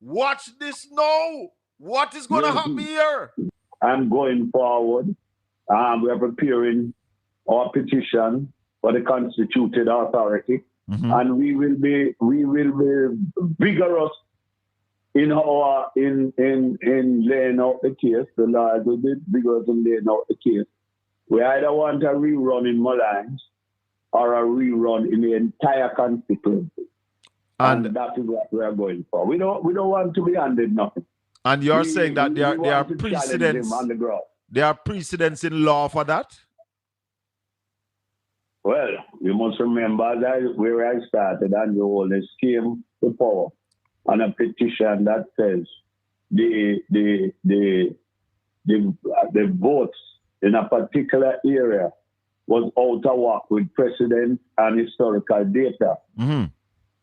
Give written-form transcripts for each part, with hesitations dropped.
Watch this now. What is going to happen here? I'm going forward. We are preparing our petition for the constituted authority, and we will be vigorous in our in laying out the case. The Lord will be vigorous in laying out the case. We either want a rerun in Mullines or a rerun in the entire constituency. And that is what we are going for. We don't want to be handed nothing. And you're saying that there are precedents on the ground. There are precedents in law for that? Well, you must remember that where I started, and the Holness came to power on a petition that says the votes in a particular area was out of whack with precedent and historical data.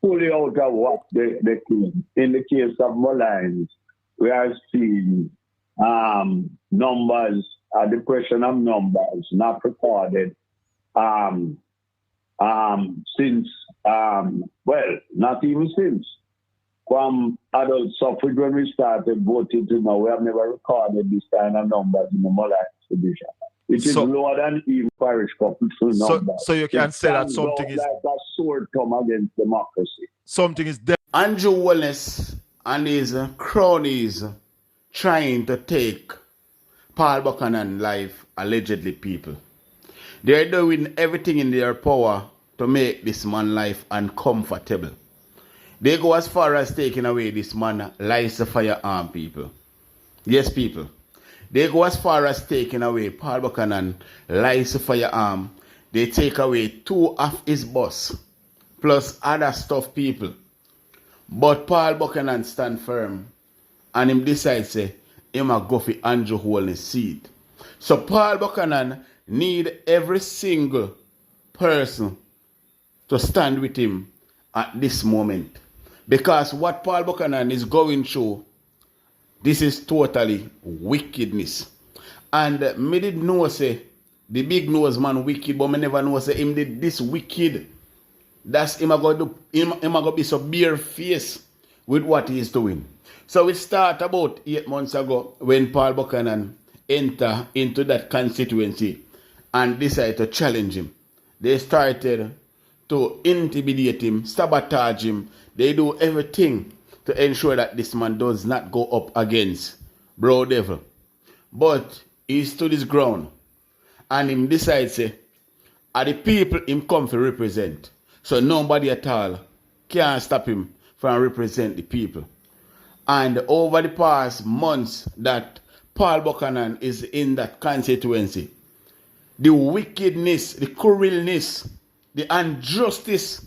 Fully out of whack the claim. In the case of Mullines, we are seeing numbers, depression of numbers not recorded since, well, not even since. From adult suffrage when we started voting to now, we have never recorded this kind of numbers in the Mullines division. It is lower than even parish council numbers. So you can say that something is like a sword come against democracy. Something is dead. Andrew Holness and his cronies trying to take Paul Buchanan life, allegedly, people. They're doing everything in their power to make this man life uncomfortable. They go as far as taking away this man license firearm, people. Yes, people. They go as far as taking away Paul Buchanan license firearm. They take away 2 of his bus, plus other stuff, people. But Paul Buchanan stand firm, and him decide say, him a go for Andrew Holness seat. So Paul Buchanan need every single person to stand with him at this moment. Because what Paul Buchanan is going through, this is totally wickedness. And me did know say, the big nose man wicked, but me never know say him did this wicked. That's him a go be so bare face with what he is doing. So we start about 8 months ago when Paul Buchanan enter into that constituency and decided to challenge him. They started to intimidate him, sabotage him. They do everything to ensure that this man does not go up against Bro Devil. But he stood his ground and him decides say, are the people him come to represent. So nobody at all can stop him from represent the people. And over the past months that Paul Buchanan is in that constituency, the wickedness, the cruelness, the injustice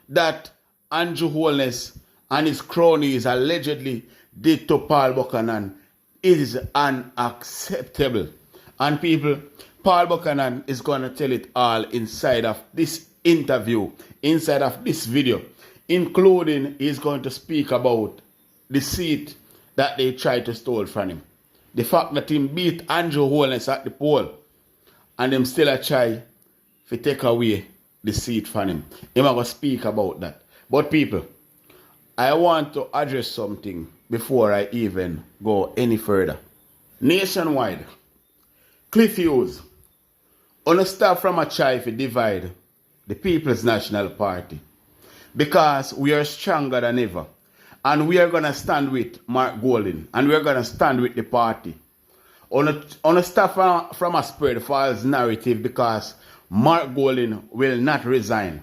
that Andrew Holness and his cronies allegedly did to Paul Buchanan is unacceptable. And people, Paul Buchanan is going to tell it all inside of this interview, inside of this video, including he's going to speak about the seat that they tried to steal from him. The fact that he beat Andrew Holness at the poll and them still a try to take away the seat from him. He's going to speak about that. But people, I want to address something before I even go any further. Nationwide, Cliff Hughes, on a start from a try to divide the People's National Party because we are stronger than ever. And we are going to stand with Mark Golding. And we are going to stand with the party. On a start from a spread false narrative because Mark Golding will not resign.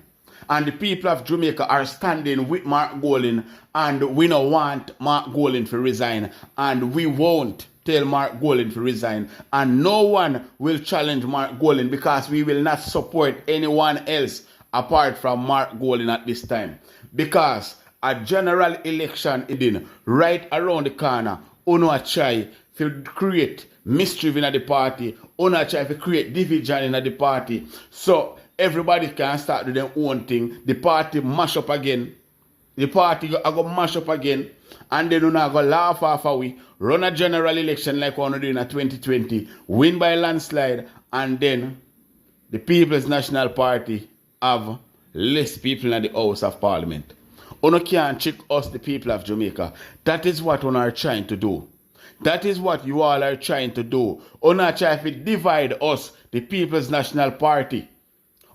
And the people of Jamaica are standing with Mark Golding. And we don't want Mark Golding to resign. And we won't tell Mark Golding to resign. And no one will challenge Mark Golding because we will not support anyone else apart from Mark Golding at this time. Because a general election is right around the corner. Uno try to create mischief in the party. Uno try to create division in the party. So everybody can start doing their own thing. The party mash up again. The party are going to mash up again. And then uno go laugh off away. Run a general election like one do in 2020. Win by landslide. And then the People's National Party have less people in the House of Parliament. Uno can't trick us, the people of Jamaica. That is what we are trying to do. That is what you all are trying to do. Uno try to divide us, the People's National Party.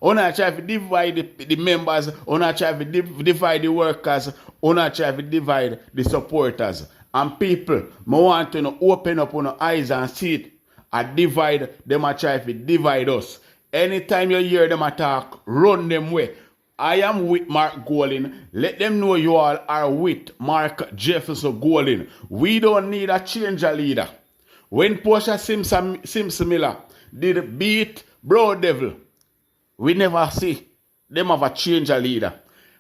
Uno try to divide the members. Uno try to divide the workers. Uno try to divide the supporters. And people, I want to open up your eyes and see it. And divide them, and try to divide us. Anytime you hear them attack, run them way. I am with Mark Golding. Let them know you all are with Mark Jefferson Golding. We don't need a change of leader. When Portia Simpson Miller did beat Bro Devil, we never see them have a change of leader.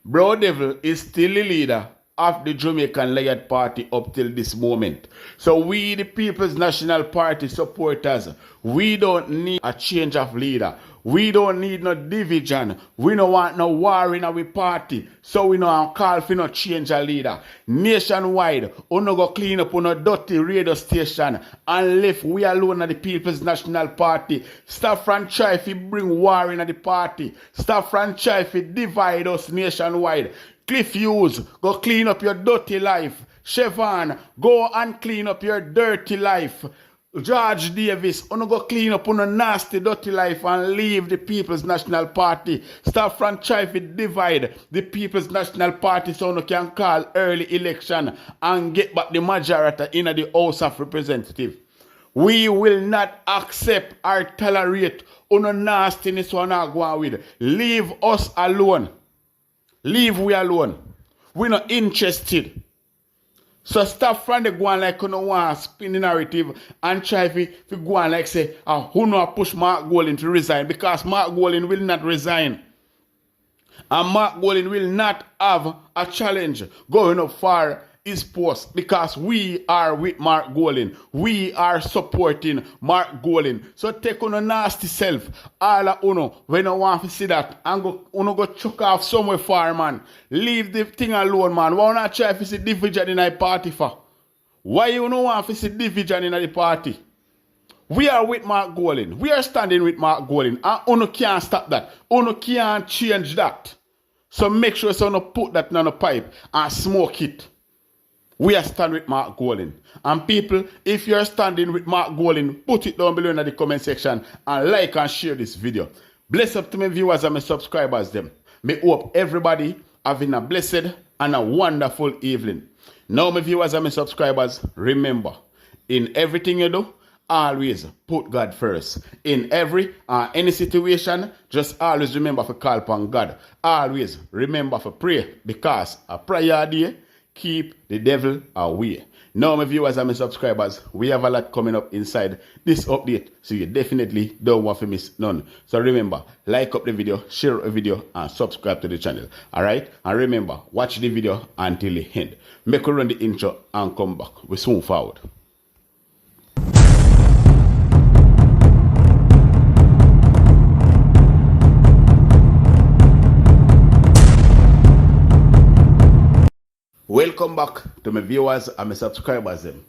Bro Devil is still the leader of the Jamaican Laird Party up till this moment. So we, the People's National Party supporters, we don't need a change of leader. We don't need no division. We don't want no war in our party. So we don't call for no change of leader. Nationwide, we no go clean up on a dirty radio station and left we alone at the People's National Party. Stop from trying to bring war in the party. Stop from trying to divide us nationwide. Cliff Hughes, go clean up your dirty life. Chevron, go and clean up your dirty life. George Davis, you go clean up on a nasty, dirty life and leave the People's National Party. Stop from trying to divide the People's National Party so you can call early election and get back the majority in the House of Representatives. We will not accept or tolerate on a nastiness one are going with. Leave us alone. Leave we alone. We're not interested. So stop from the go on like you don't want to spin the narrative and try to go on like say, who know push Mark Golding to resign, because Mark Golding will not resign. And Mark Golding will not have a challenge going up for his post, because we are with Mark Golding. We are supporting Mark Golding. So take on a nasty self, all of uno, when you want to see that, and go chuck off somewhere far, man. Leave the thing alone, man. Why not try to see division in the party for? Why you don't want to see division in the party? We are with Mark Golding. We are standing with Mark Golding. And uno can't stop that. Uno can't change that. So make sure you don't put that in a pipe and smoke it. We are standing with Mark Golding. And people, if you're standing with Mark Golding, put it down below in the comment section and like and share this video. Bless up to my viewers and my subscribers them. May hope everybody having a blessed and a wonderful evening. Now my viewers and my subscribers, remember, in everything you do, always put God first. In any situation, just always remember to call upon God. Always remember to pray, because a prayer day keep the devil away. Now, my viewers and my subscribers, we have a lot coming up inside this update, so you definitely don't want to miss none. So remember, like up the video, share a video, and subscribe to the channel. Alright? And remember, watch the video until the end. Make we run the intro and come back. We soon forward. Welcome back to my viewers and my subscribers them.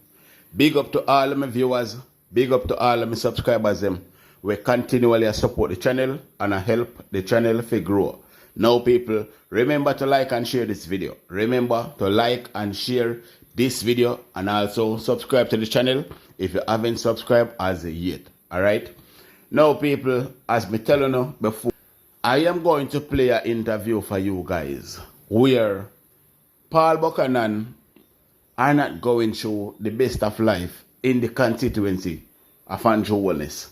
Big up to all of my viewers, big up to all of my subscribers them. We continually support the channel and help the channel to grow. Now people, remember to like and share this video. Remember to like and share this video and also subscribe to the channel if you haven't subscribed as yet. Alright? Now people, as me telling you before, I am going to play an interview for you guys where Paul Buchanan are not going through the best of life in the constituency of Holness.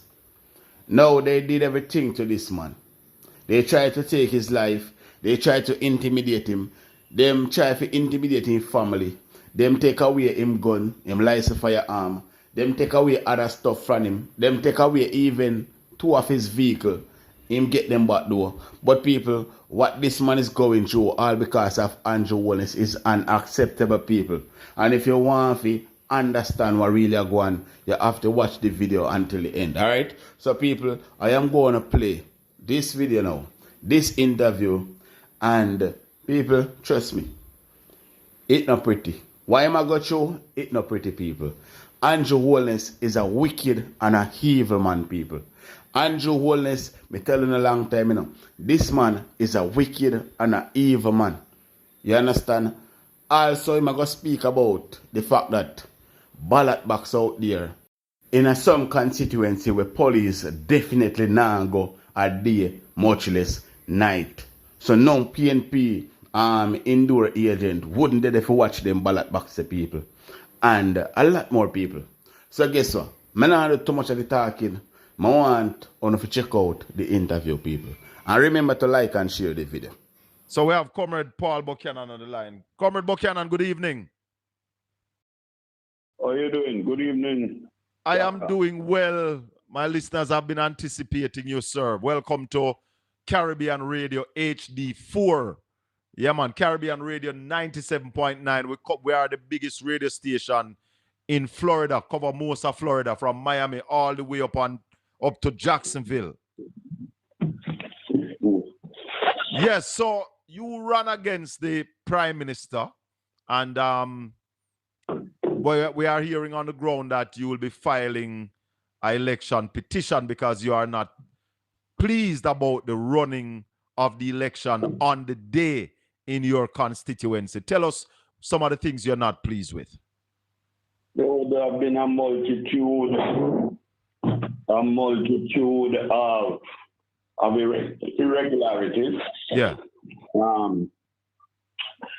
Now they did everything to this man. They tried to take his life. They tried to intimidate him. Them try to intimidate his family. Them take away him gun, him license firearm. Them take away other stuff from him. Them take away even 2 of his vehicle. Him get them back door. But people, what this man is going through, all because of Holness, is unacceptable, people. And if you want to understand what really are going on, you have to watch the video until the end. Alright? So people, I am going to play this video now, this interview, and people, trust me, it's not pretty. Why am I going through? It's not pretty, people. Holness is a wicked and a evil man, people. Holness, me telling a long time, this man is a wicked and an evil man. You understand? Also, I'm going to speak about the fact that ballot box out there in some constituency where police definitely now go a day, much less night. So now PNP indoor agent wouldn't they if watch them ballot box the people. And a lot more people. So guess what? I not do too much of the talking. I want you to check out the interview, people. And remember to like and share the video. So we have Comrade Paul Buchanan on the line. Comrade Buchanan, good evening. How are you doing? Good evening. I am doing well. My listeners have been anticipating you, sir. Welcome to Caribbean Radio HD4. Yeah, man, Caribbean Radio 97.9. We are the biggest radio station in Florida, cover most of Florida, from Miami all the way up to Jacksonville. Yes, so you run against the Prime Minister, and we are hearing on the ground that you will be filing an election petition because you are not pleased about the running of the election on the day in your constituency. Tell us some of the things you're not pleased with. There would have been a multitude of irregularities. Yeah.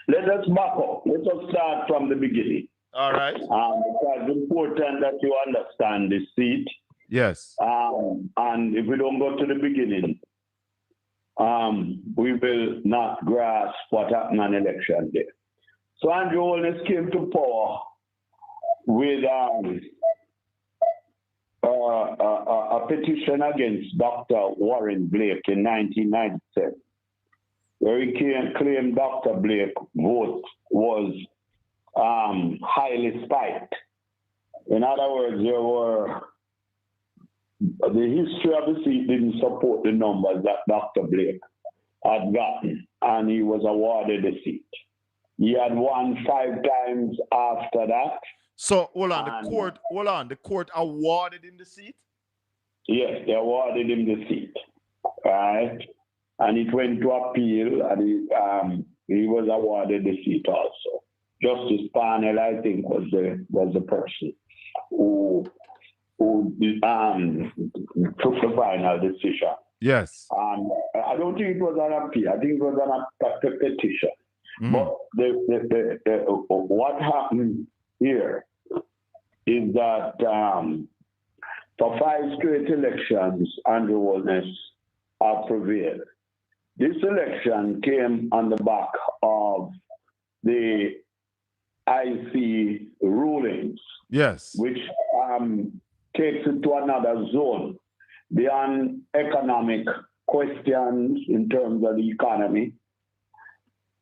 Let us back up. Let us start from the beginning. All right. Because it's important that you understand the seat. Yes. And if we don't go to the beginning, we will not grasp what happened on election day. So Andrew Holness came to power with a petition against Dr. Warren Blake in 1997, where he claimed Dr. Blake's vote was highly spiked. In other words, the history of the seat didn't support the numbers that Dr. Blake had gotten, and he was awarded the seat. He had won 5 times after that. So hold on, the court awarded him the seat? Yes, they awarded him the seat, right? And it went to appeal, and he was awarded the seat also. Justice Parnell, I think, was the person who took the final decision. Yes. I don't think it was an appeal. I think it was a petition. Mm-hmm. But what happened here is that for 5 straight elections, Andrew Holness prevailed. This election came on the back of the IC rulings, yes, which takes it to another zone beyond economic questions in terms of the economy,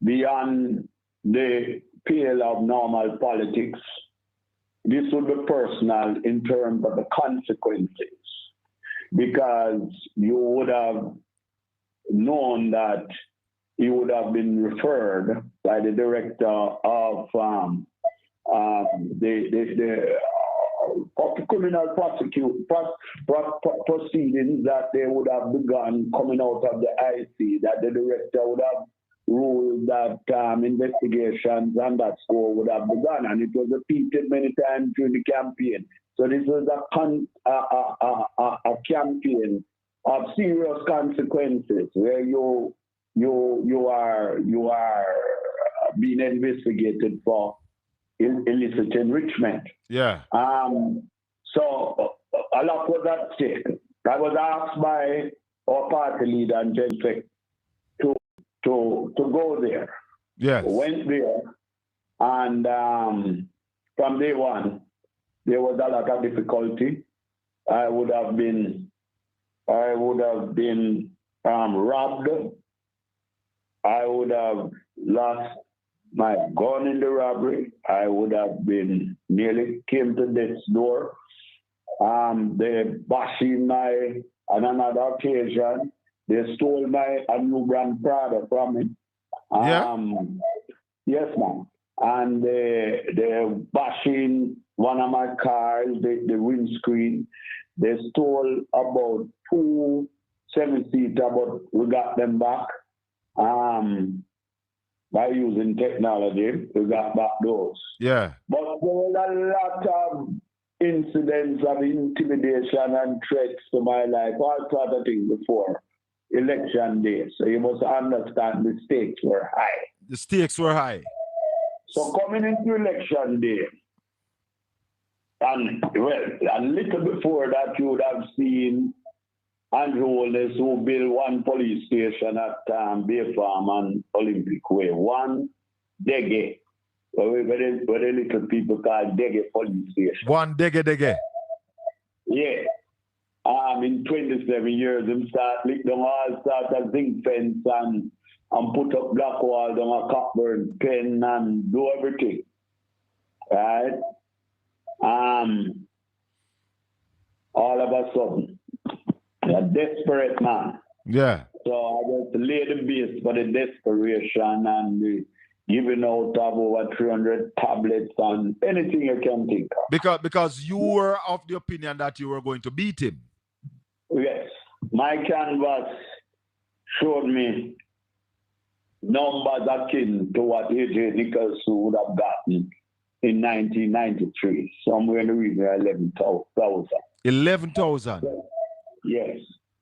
beyond the pale of normal politics. This would be personal in terms of the consequences, because you would have known that he would have been referred by the director of the criminal proceedings that they would have begun coming out of the IC, that the director would have ruled that investigations and that score would have begun, and it was repeated many times during the campaign. So this was a campaign of serious consequences, where you are being investigated for illicit enrichment. Yeah. So a lot was at stake. I was asked by our party leader and Gen to go there. Yes. Went there, and from day one, there was a lot of difficulty. I would have been robbed. I would have lost my gun in the robbery. I would have been nearly came to death's door. They bashing on another occasion. They stole a new brand Mvrder from me. Yes, ma'am. And they bashing one of my cars, the windscreen. They stole about 2 7-seater, but we got them back. by using technology to get back those. Yeah. But there was a lot of incidents of intimidation and threats to my life, all sort of things before election day. So you must understand the stakes were high. The stakes were high. So coming into election day, and well, a little before that, you would have seen Andrew Holness, who built one police station at Bay Farm and Olympic Way, one Dege, where the little people call Dege police station. One Dege. Yeah. In 27 years, him start lick down all sorts of zinc fence and put up black wall down a Cockburn pen and do everything. Right? All of a sudden, a desperate man. Yeah. So I just laid the base for the desperation and the giving out of over 300 tablets and anything you can think of. Because you were of the opinion that you were going to beat him. Yes. My canvas showed me numbers akin to what A.J. Nicholson would have gotten in 1993, somewhere in the region of 11,000. 11,000? Yes.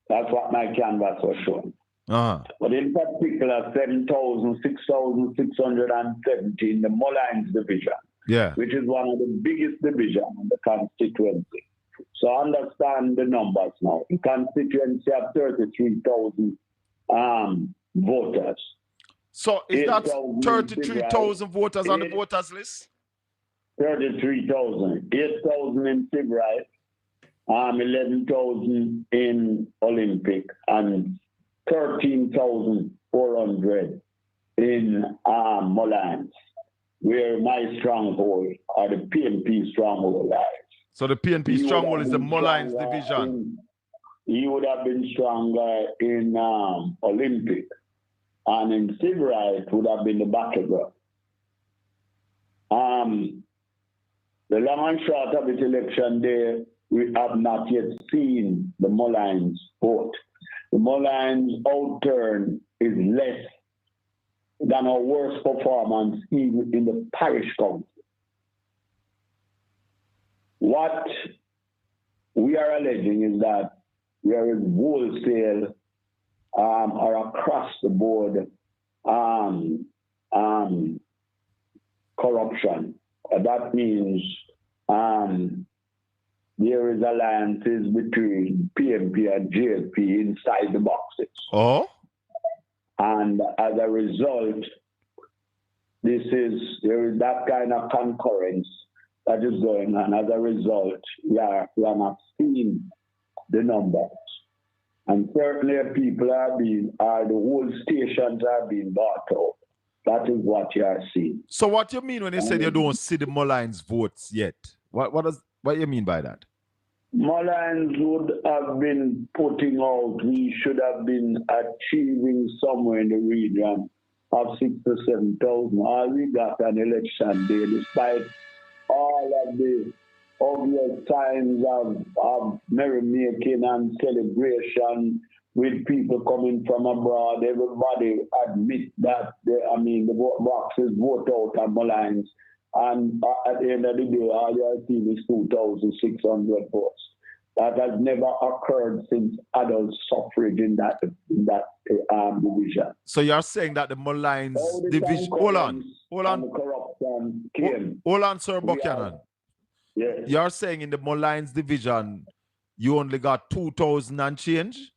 That's what my canvas was showing. But in particular, 7,000, 6,670 in the Mullines division, which is one of the biggest divisions in the constituency. So understand the numbers now. The constituency have 33,000 voters. So is that 33,000 voters on the voters list? 33,000. 8,000 in Sebright, 11,000 in Olympic, and 13,400 in Mullines, where my stronghold, or the PNP stronghold, lies. So the PNP stronghold is the Mullines division. He would have been stronger in Olympic, and in Sebright would have been the battleground. The long and short of it, election day, we have not yet seen the Mullines vote. The Mullines outturn is less than our worst performance even in the parish council. What we are alleging is that there is wholesale or across the board corruption. That means there is alliances between PNP and JLP inside the boxes. Oh? And as a result, there is that kind of concurrence that is going on. As a result, we are not seeing the numbers. And certainly people the whole stations are being bought out. That is what you are seeing. So what you mean when you said you don't see the Mullines votes yet? What do you mean by that? Mullines would have been putting out, we should have been achieving somewhere in the region of 6,000 to 7,000. All we got an election day, despite all of the obvious signs of merrymaking and celebration with people coming from abroad. Everybody admit that the boxes vote out at Mullines, and at the end of the day, all you are seeing is 2,600 votes. That has never occurred since adult suffrage in that division. So you're saying that the Mullines division. Hold on. Corruption came. Hold on, Sir Buchanan. Yes. You're saying in the Mullines division, you only got 2,000 and change?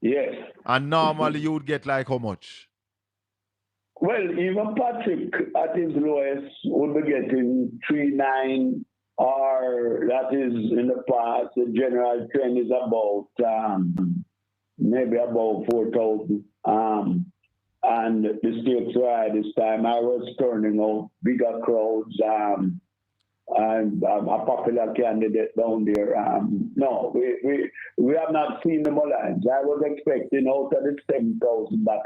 Yes. And normally you would get like how much? Well, even Patrick at his lowest would be getting 3,900, or that is in the past. The general trend is about maybe about 4,000. And the stakes were high this time. I was turning out bigger crowds. And a popular candidate down there. No, we have not seen the Mullines. I was expecting out of the 7,000 that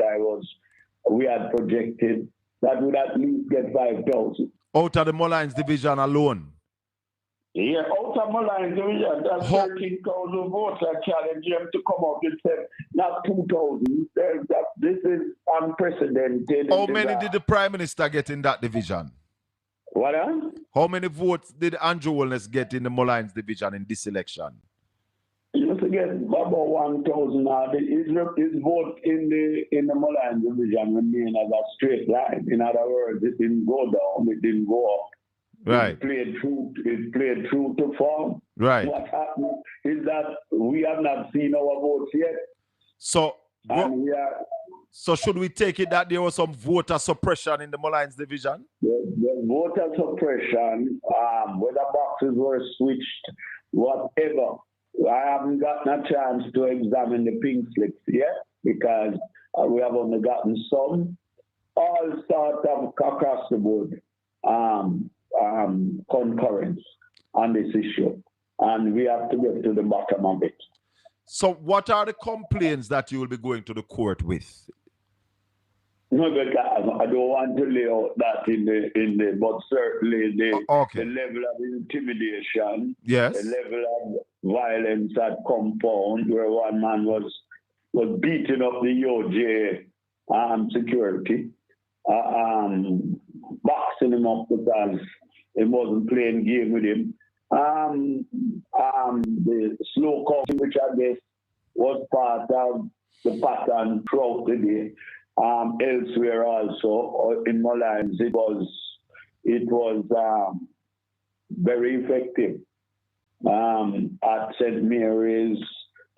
we had projected, that would at least get 5,000. Out of the Mullines division alone? Yeah, out of Malines division, that's 13,000 votes. I challenge him to come up and say, not 2,000. This is unprecedented. How many did the Prime Minister get in that division? What? How many votes did Andrew Holness get in the Malines division in this election? He must get about 1,000 now. His vote in the Malines division remained as a straight line. In other words, it didn't go down, it didn't go up. Right. It played true to form. Right. What happened is that we have not seen our votes yet. So should we take it that there was some voter suppression in the Malines division? The voter suppression, whether boxes were switched, whatever. I haven't gotten a chance to examine the pink slips yet because we have only gotten some. All sorts of across the board concurrence on this issue. And we have to get to the bottom of it. So what are the complaints that you will be going to the court with? No, because I don't want to lay out that in the but certainly the level of intimidation, yes, the level of violence at compound where one man was beating up the OJ security, boxing him up because he wasn't playing game with him. The slow coaching, which I guess was part of the pattern throughout the day. Elsewhere also in Malines, it was very effective. At St. Mary's,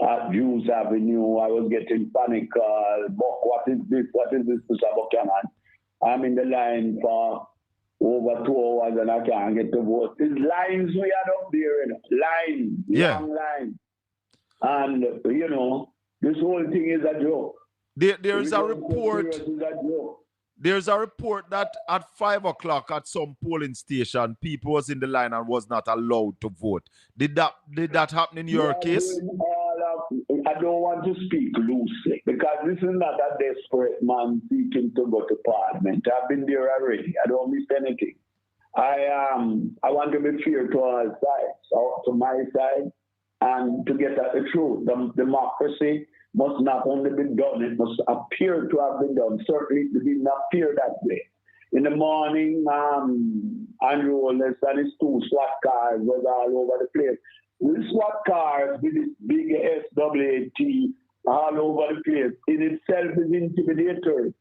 at Jews Avenue, I was getting panic call. What is this? What is this, Mr. Buchanan? I'm in the line for over 2 hours and I can't get to vote. It's lines we had up there, long line. And, this whole thing is a joke. There's a report. There's a report that at 5 o'clock at some polling station, people was in the line and was not allowed to vote. Did that happen in your case? I don't want to speak loosely because this is not a desperate man seeking to go to Parliament. I've been there already. I don't miss anything. I want to be fair to all sides, to my side, and to get at the truth. The democracy must not only be done, it must appear to have been done. Certainly it did not appear that way. In the morning, Andrew Holness and his 2 SWAT cars was all over the place. The SWAT cars with this big SWAT all over the place in itself is intimidating.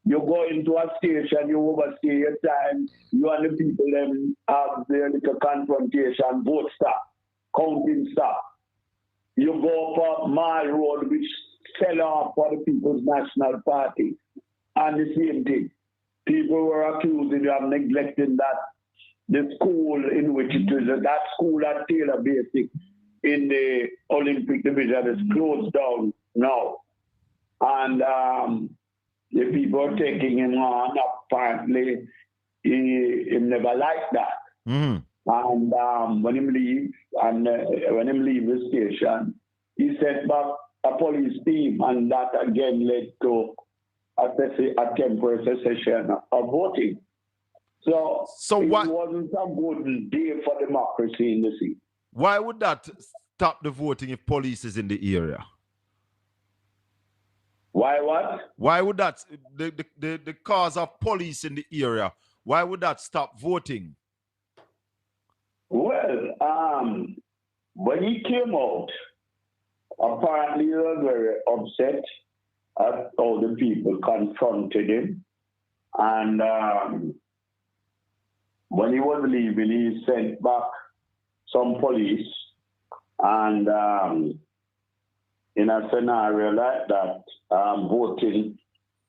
You go into a station, you overstay your time, you and the people them have their little confrontation, vote stop, counting stop. You go up Mall Road, which fell off for the People's National Party, and the same thing. People were accusing you of neglecting that. The school in which it is, that school at Taylor Basic in the Olympic division is closed down now. And the people are taking him on. Apparently, he never liked that. Mm-hmm. And when him leave the station, he sent back a police team, and that again led to a temporary cessation of voting. So it wasn't a good day for democracy in the city. Why would that stop the voting if police is in the area? Why what? Why would that, the cause of police in the area, why would that stop voting? Well, when he came out, apparently he was very upset at how the people confronted him. And when he was leaving, he sent back some police. And in a scenario like that, voting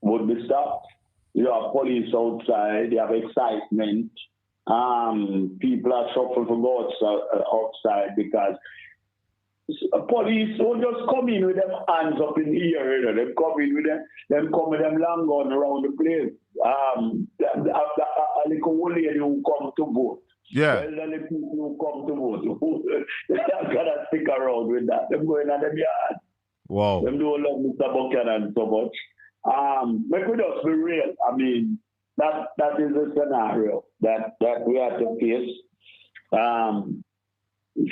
would be stopped. You have police outside, you have excitement. People are shuffling to go outside because police don't just come in with them hands up in the air. They come in with them come with them long gun around the place. A little old lady who come to vote. Yeah. Elderly people who come to vote. They're gonna stick around with that. Them going on them yard. Wow. Them don't love Mr. Buchanan so much. Make we just be real. I mean, that is a scenario that we have to face.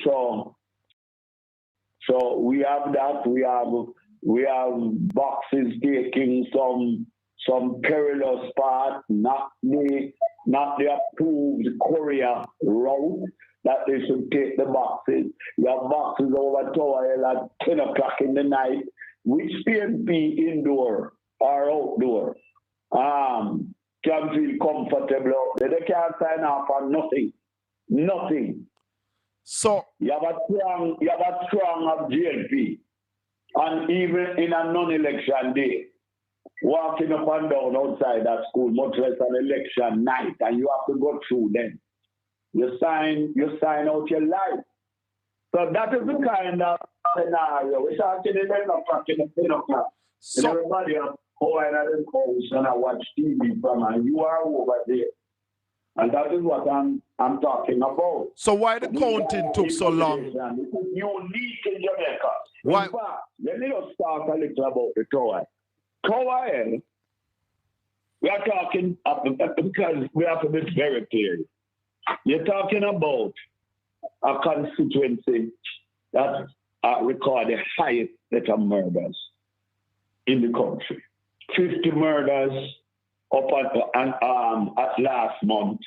So we have that. We have boxes taking some perilous path, not the approved courier route that they should take the boxes. You have boxes over Tower Hill at 10 o'clock in the night, which PNP indoor or outdoor can feel comfortable out there. They can't sign off on nothing. Nothing. So you have a strong of GLP. And even in a non-election day, walking up and down outside that school, much less an election night, and you have to go through them. You sign out your life. So that is the kind of scenario. We're talking about 10 o'clock. So everybody is going at the coast and I watch TV from, and you are over there. And that is what I'm talking about. So why the counting took so long? It is unique in Jamaica. Why? In fact, let me just talk a little about the Tower. Tower Hill, we are talking, because we have to be very clear. You're talking about a constituency that recorded the highest set of murders in the country. 50 murders up at last month,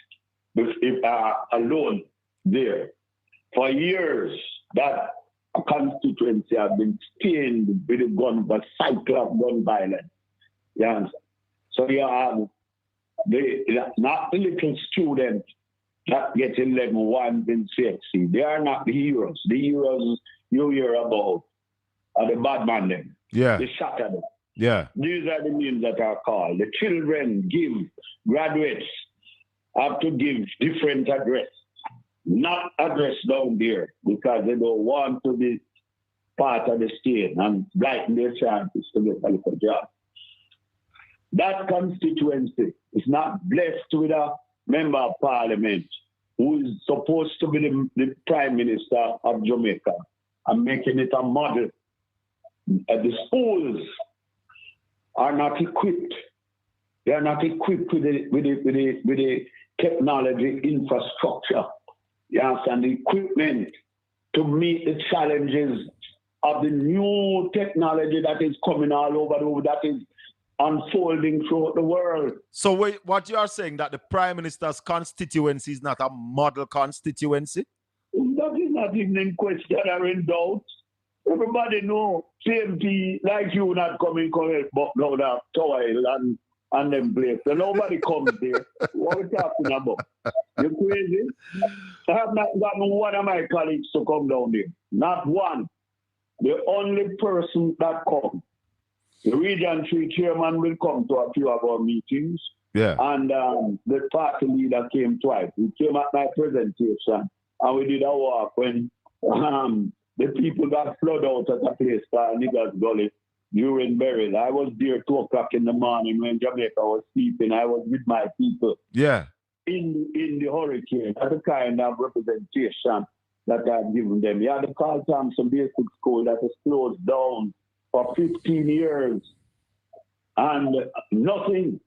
alone there. For years, that constituency has been stained with a cycle of gun violence. Yes. So you have not the little students that get 11 ones in CXC. They are not the heroes. The heroes you hear about are the bad man then. Yeah. They shot at them. Yeah. These are the names that are called. The children graduates have to give different address. Not address down there because they don't want to be part of the state and blighten their chances to get a little job. That constituency is not blessed with a member of parliament who is supposed to be the prime minister of Jamaica and making it a model. The schools are not equipped. They are not equipped with the technology infrastructure. Yes, and the equipment to meet the challenges of the new technology that is coming all over, that is unfolding throughout the world. So wait, what you are saying, that the Prime Minister's constituency is not a model constituency? That is not even in question or in doubt. Everybody know PNP, like you, not coming correct, but now that Tower Hill and them place. So nobody comes there. What are we talking about? You crazy? I have not gotten one of my colleagues to come down there. Not one. The only person that comes. The Region 3 chairman will come to a few of our meetings. Yeah. And the party leader came twice. He came at my presentation and we did a walk when the people got flooded out at a place called Niggas Gully during burial. I was there 2 o'clock in the morning when Jamaica was sleeping. I was with my people. Yeah. In the hurricane. That's the kind of representation that I've given them. Yeah, the Carl Thompson Basic School that was closed down for 15 years. And nothing.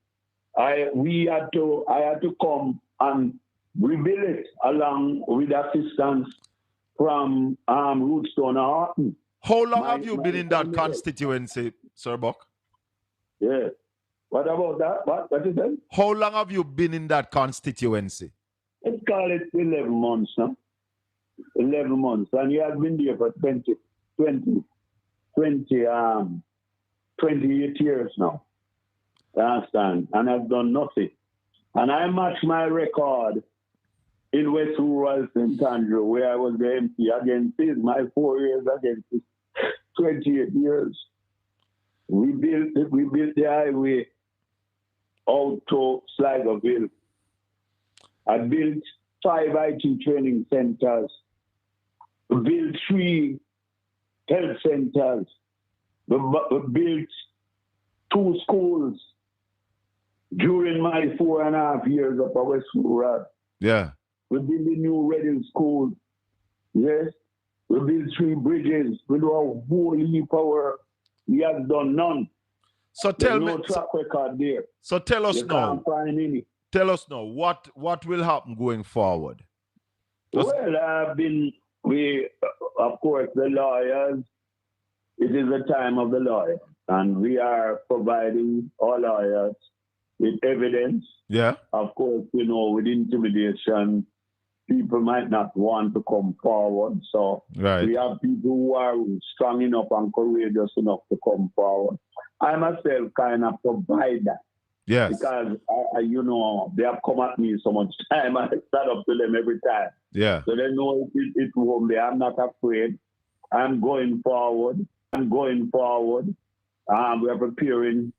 I had to come and rebuild it along with assistance from Rootstone and Horton. How long have you been in that constituency, Sir Buck? Yeah. What about that? What is that? How long have you been in that constituency? Let's call it 11 months, huh? 11 months. And you have been there for 28 years now. You understand? And I've done nothing. And I match my record in West Rural St. Andrew, where I was the MP against his, my 4 years against his 28 years. We built the highway out to Sligoville. I built 5 IT training centers. We built 3 health centers. We built 2 schools during my 4.5 years of West Rural. Yeah. We built a new Reading School. Yes. We built 3 bridges. We do a whole heap of work. We have done none. So tell me. No track record there. So tell us now. Can't find any. Tell us now what will happen going forward. Well, I've been of course, the lawyers, it is the time of the lawyer, and we are providing our lawyers with evidence. Yeah. Of course, with intimidation, people might not want to come forward. So we have people who are strong enough and courageous enough to come forward. I myself kind of provide that. Yes. Because, they have come at me so much time. I stand up to them every time. Yeah. So they know it won't be. I'm not afraid. I'm going forward. We are preparing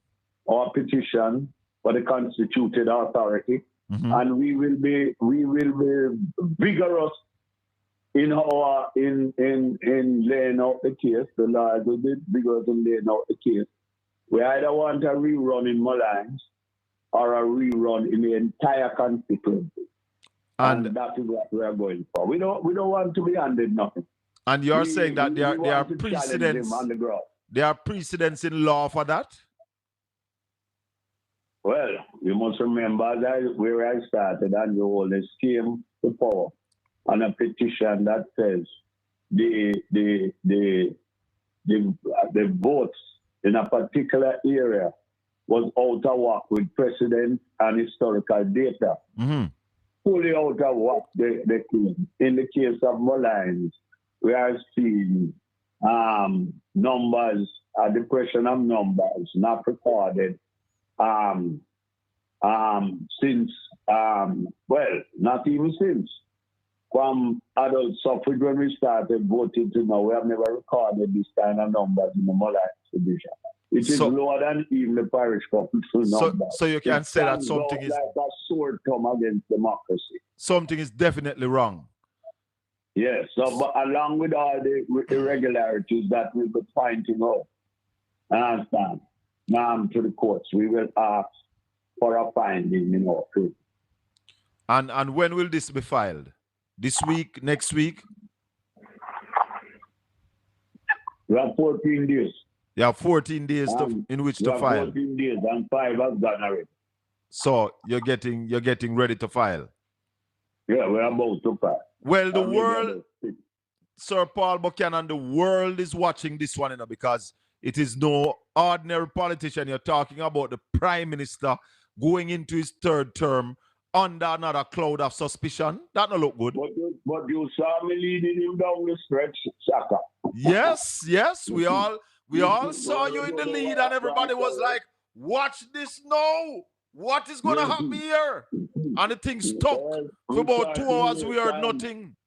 our petition for the constituted authority. Mm-hmm. And we will be vigorous in laying out the case. The lawyers will be vigorous in laying out the case. We either want a rerun in Mullines or a rerun in the entire constituency. And that is what we are going for. We don't want to be handed nothing. And you're saying that there are precedents on the ground. There are precedents in law for that? Well, you must remember that where I started, and the Holness came to power on a petition that says the votes in a particular area was out of whack with precedent and historical data. Mm-hmm. Fully out of whack, they claim. In the case of Mullines, we are seeing numbers, a depression of numbers not recorded since, not even since, from adult suffrage when we started voting to now, we have never recorded this kind of numbers in the Mullines division. It is lower than even the parish council numbers. So you can say that something is like a sword come against democracy. Something is definitely wrong. Yes, but along with all the irregularities that we'll be pointing out, understand, to the courts, we will ask for a finding in our case. And when will this be filed? This week, next week? We have 14 days. You have 14 days in which to file. 14 days and 5 has gone already. So you're getting ready to file. Yeah, we're about to file. Well, the world, Sir Paul Buchanan, the world is watching this one, because it is no ordinary politician. You're talking about the Prime Minister going into his third term under another cloud of suspicion. That don't look good. But you saw me leading him down the stretch, Saka. Yes. We all saw you in the lead, and everybody was like, watch this now. What is going to happen here? And the thing stuck for about 2 hours. We heard nothing.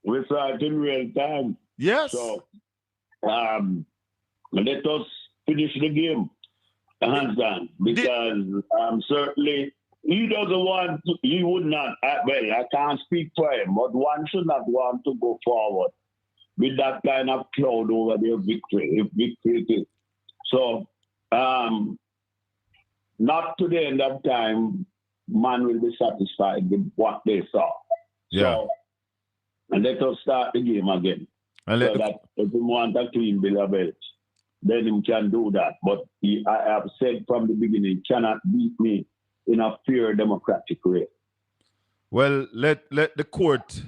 We saw it in real time. Yes. So, let us finish the game, hands down, because certainly he doesn't want to, he would not, I can't speak for him, but one should not want to go forward with that kind of cloud over their victory, if victory it is. So, not to the end of time, man will be satisfied with what they saw. Yeah. So, and let us start the game again. And so that if we want a clean bill of health, then he can do that. But I have said from the beginning, cannot beat me in a fair democratic way. Well, let the court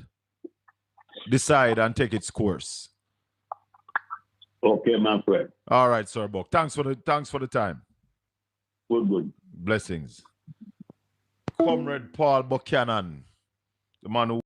decide and take its course. Okay, my friend. All right, Sir Buck. Thanks for the time. Good. Blessings. Comrade Paul Buchanan, the man who